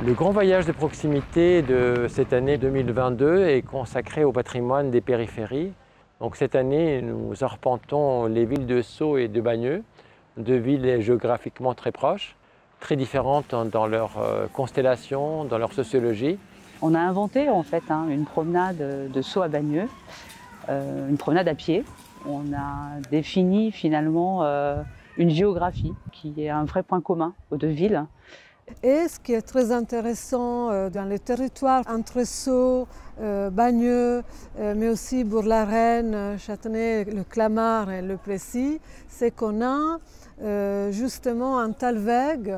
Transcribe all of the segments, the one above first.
Le grand voyage de proximité de cette année 2022 est consacré au patrimoine des périphéries. Donc cette année, nous arpentons les villes de Sceaux et de Bagneux, deux villes géographiquement très proches, très différentes dans leur constellation, dans leur sociologie. On a inventé en fait une promenade de Sceaux à Bagneux, une promenade à pied. On a défini finalement une géographie qui est un vrai point commun aux deux villes. Et ce qui est très intéressant dans les territoires entre Sceaux, Bagneux, mais aussi Bourg-la-Reine, Châtenay, le Clamart et le Plessis, c'est qu'on a justement un talweg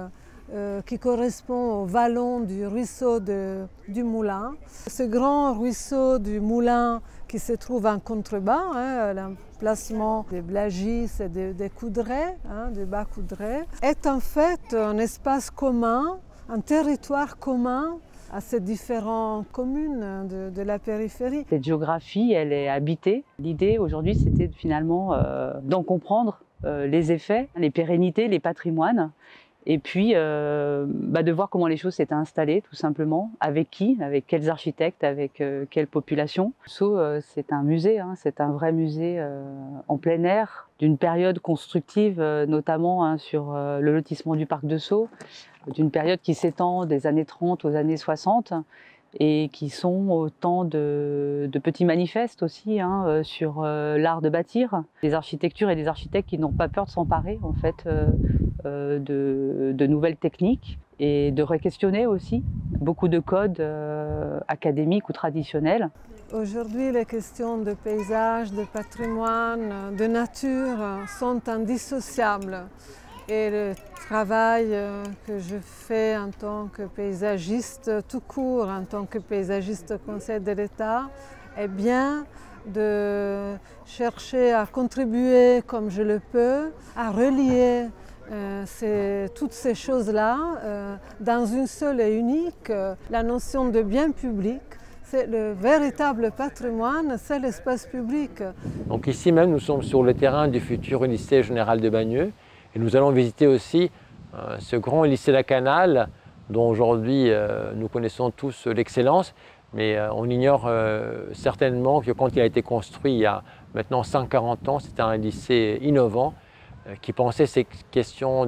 qui correspond au vallon du ruisseau du Moulin. Ce grand ruisseau du Moulin qui se trouve en contrebas, l'emplacement des Blagis et des Coudrais, des Bas-Coudrais, est en fait un espace commun, un territoire commun à ces différentes communes de la périphérie. Cette géographie, elle est habitée. L'idée aujourd'hui, c'était finalement d'en comprendre les effets, les pérennités, les patrimoines. Et puis de voir comment les choses s'étaient installées, tout simplement. Avec qui, avec quels architectes, avec quelle population. Sceaux, c'est un musée, c'est un vrai musée en plein air, d'une période constructive, notamment sur le lotissement du parc de Sceaux, d'une période qui s'étend des années 30 aux années 60, et qui sont autant de petits manifestes aussi sur l'art de bâtir, des architectures et des architectes qui n'ont pas peur de s'emparer en fait de nouvelles techniques et de re-questionner aussi beaucoup de codes académiques ou traditionnels. Aujourd'hui, les questions de paysage, de patrimoine, de nature sont indissociables. Et le travail que je fais en tant que paysagiste tout court, en tant que paysagiste au Conseil de l'État, est bien de chercher à contribuer comme je le peux, à relier toutes ces choses-là dans une seule et unique, la notion de bien public. C'est le véritable patrimoine, c'est l'espace public. Donc ici même, nous sommes sur le terrain du futur lycée général de Bagneux. Et nous allons visiter aussi ce grand lycée Lacanal, dont aujourd'hui nous connaissons tous l'excellence, mais on ignore certainement que quand il a été construit il y a maintenant 140 ans, c'était un lycée innovant qui pensait ces questions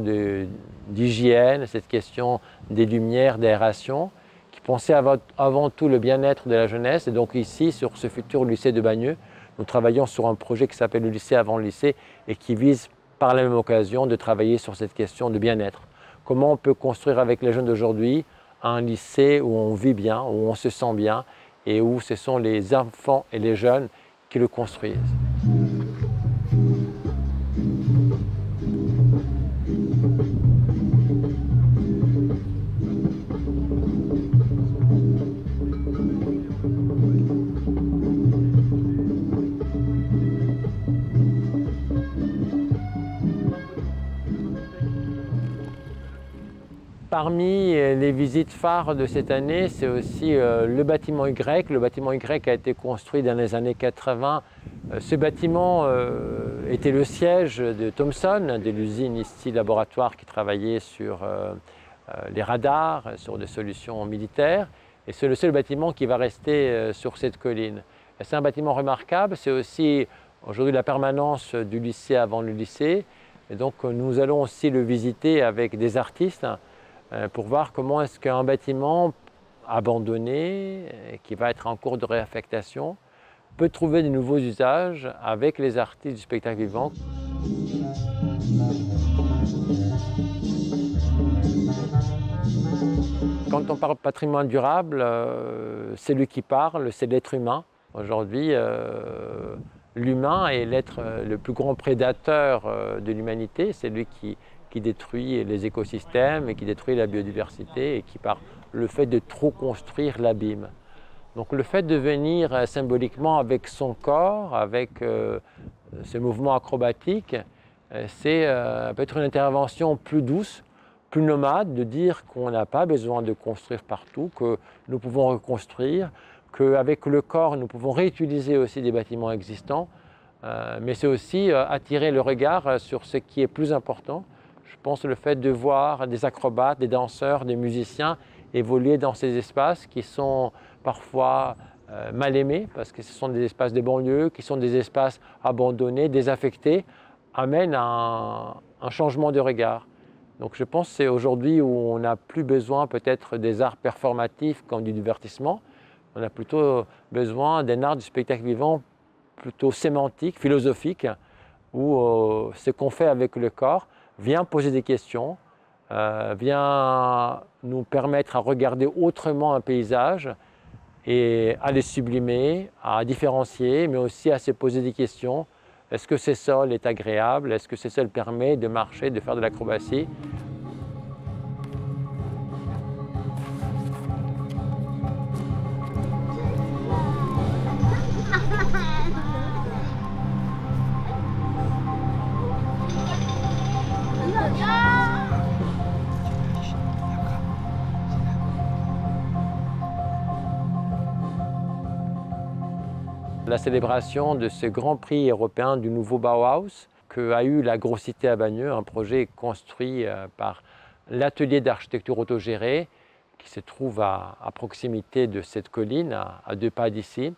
d'hygiène, cette question des lumières, d'aération, qui pensait avant tout le bien-être de la jeunesse. Et donc ici, sur ce futur lycée de Bagneux, nous travaillons sur un projet qui s'appelle le lycée avant le lycée et qui vise par la même occasion de travailler sur cette question de bien-être. Comment on peut construire avec les jeunes d'aujourd'hui un lycée où on vit bien, où on se sent bien et où ce sont les enfants et les jeunes qui le construisent. Parmi les visites phares de cette année, c'est aussi le bâtiment Y. Le bâtiment Y a été construit dans les années 80. Ce bâtiment était le siège de Thomson, de l'usine ici laboratoire qui travaillait sur les radars, sur des solutions militaires. Et c'est le seul bâtiment qui va rester sur cette colline. C'est un bâtiment remarquable, c'est aussi aujourd'hui la permanence du lycée avant le lycée. Et donc nous allons aussi le visiter avec des artistes pour voir comment est-ce qu'un bâtiment abandonné, qui va être en cours de réaffectation, peut trouver de nouveaux usages avec les artistes du spectacle vivant. Quand on parle de patrimoine durable, celui qui parle, c'est l'être humain. Aujourd'hui, l'humain est l'être le plus grand prédateur de l'humanité, c'est lui qui détruit les écosystèmes et qui détruit la biodiversité et qui, par le fait de trop construire, l'abîme. Donc le fait de venir symboliquement avec son corps, avec ce mouvement acrobatique, c'est peut-être une intervention plus douce, plus nomade, de dire qu'on n'a pas besoin de construire partout, que nous pouvons reconstruire, qu'avec le corps, nous pouvons réutiliser aussi des bâtiments existants, mais c'est aussi attirer le regard sur ce qui est plus important. Je pense le fait de voir des acrobates, des danseurs, des musiciens évoluer dans ces espaces qui sont parfois mal aimés, parce que ce sont des espaces de banlieue, qui sont des espaces abandonnés, désaffectés, amènent à un changement de regard. Donc je pense que c'est aujourd'hui où on n'a plus besoin peut-être des arts performatifs comme du divertissement, on a plutôt besoin d'un art du spectacle vivant plutôt sémantique, philosophique, où ce qu'on fait avec le corps vient poser des questions, vient nous permettre à regarder autrement un paysage et à les sublimer, à différencier, mais aussi à se poser des questions. Est-ce que ce sol est agréable? Est-ce que ce sol permet de marcher, de faire de l'acrobatie? La célébration de ce Grand Prix européen du nouveau Bauhaus qu'a eu la Grosse Cité à Bagneux, un projet construit par l'atelier d'architecture autogérée qui se trouve à proximité de cette colline, à 2 pas d'ici,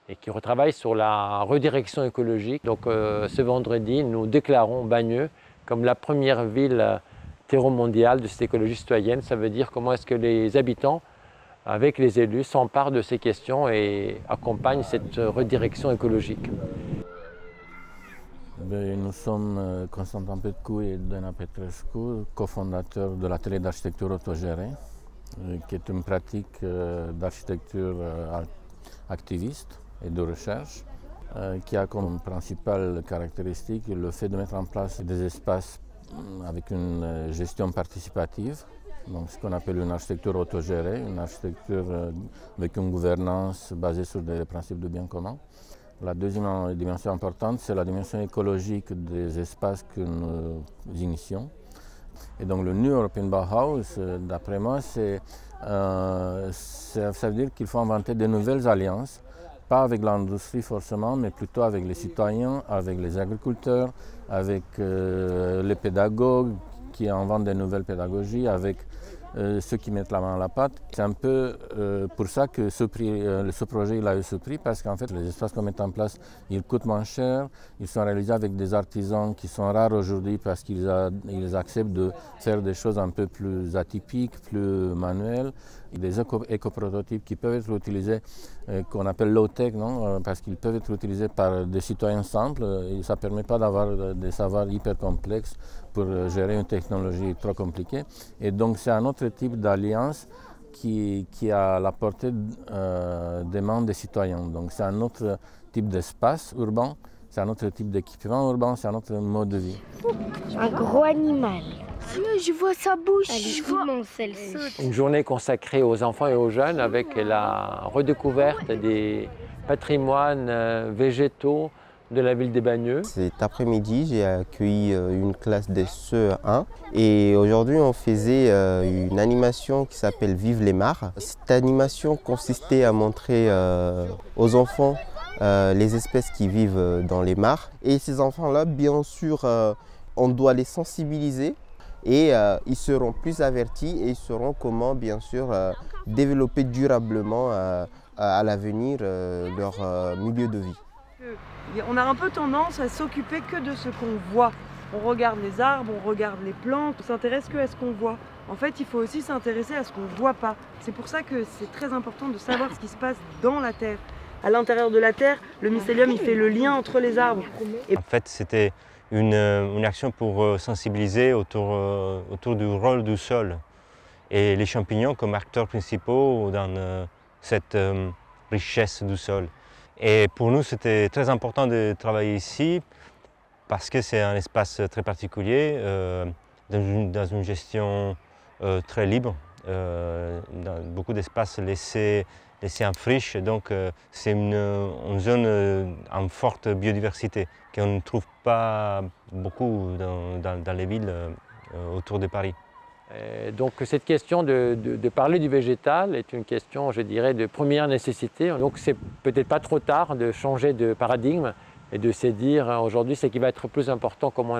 et qui retravaille sur la redirection écologique. Donc ce vendredi, nous déclarons Bagneux comme la première ville terreau mondiale de cette écologie citoyenne. Ça veut dire comment est-ce que les habitants, avec les élus, s'emparent de ces questions et accompagnent cette redirection écologique. Nous sommes Constantin Petcu et Dana Petrescu, cofondateurs de l'atelier d'architecture autogérée, qui est une pratique d'architecture activiste et de recherche, qui a comme principale caractéristique le fait de mettre en place des espaces avec une gestion participative. Donc, ce qu'on appelle une architecture autogérée, une architecture avec une gouvernance basée sur des principes de bien commun. La deuxième dimension importante, c'est la dimension écologique des espaces que nous initions. Et donc le New European Bauhaus, d'après moi, ça veut dire qu'il faut inventer de nouvelles alliances, pas avec l'industrie forcément, mais plutôt avec les citoyens, avec les agriculteurs, avec les pédagogues qui inventent de nouvelles pédagogies, avec ceux qui mettent la main à la pâte. C'est un peu pour ça que ce projet il a eu ce prix, parce qu'en fait les espaces qu'on met en place, ils coûtent moins cher, ils sont réalisés avec des artisans qui sont rares aujourd'hui parce qu'ils acceptent de faire des choses un peu plus atypiques, plus manuelles, des éco-prototypes qui peuvent être utilisés, qu'on appelle low-tech, parce qu'ils peuvent être utilisés par des citoyens simples, et ça ne permet pas d'avoir des savoirs hyper complexes pour gérer une technologie trop compliquée. Et donc c'est un autre type d'alliance qui a à la portée des mains des citoyens. Donc c'est un autre type d'espace urbain, c'est un autre type d'équipement urbain, c'est un autre mode de vie. Un gros animal. Je vois sa bouche. Elle est immense, elle saute. Une journée consacrée aux enfants et aux jeunes avec la redécouverte des patrimoines végétaux de la ville de Bagneux. Cet après-midi, j'ai accueilli une classe des CE1 et aujourd'hui on faisait une animation qui s'appelle Vive les mares. Cette animation consistait à montrer aux enfants les espèces qui vivent dans les mares. Et ces enfants-là, bien sûr, on doit les sensibiliser et ils seront plus avertis et ils sauront comment, bien sûr, développer durablement à l'avenir leur milieu de vie. On a un peu tendance à s'occuper que de ce qu'on voit. On regarde les arbres, on regarde les plantes, on s'intéresse que à ce qu'on voit. En fait, il faut aussi s'intéresser à ce qu'on ne voit pas. C'est pour ça que c'est très important de savoir ce qui se passe dans la terre. À l'intérieur de la terre, le mycélium il fait le lien entre les arbres. En fait, c'était une action pour sensibiliser autour du rôle du sol et les champignons comme acteurs principaux dans cette richesse du sol. Et pour nous, c'était très important de travailler ici parce que c'est un espace très particulier, dans une gestion très libre, dans beaucoup d'espaces laissés en friche. Donc c'est une zone en forte biodiversité qu'on ne trouve pas beaucoup dans les villes autour de Paris. Donc cette question de parler du végétal est une question, je dirais, de première nécessité. Donc c'est peut-être pas trop tard de changer de paradigme et de se dire aujourd'hui ce qui va être plus important, comme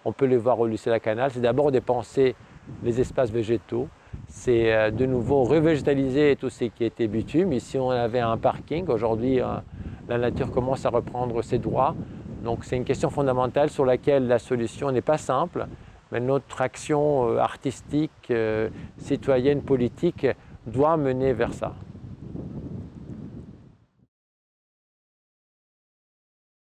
on peut le voir au lycée La Canale, c'est d'abord de penser les espaces végétaux. C'est de nouveau revégétaliser tout ce qui était bitume. Ici, on avait un parking. Aujourd'hui, la nature commence à reprendre ses droits. Donc, c'est une question fondamentale sur laquelle la solution n'est pas simple, mais notre action artistique, citoyenne, politique doit mener vers ça.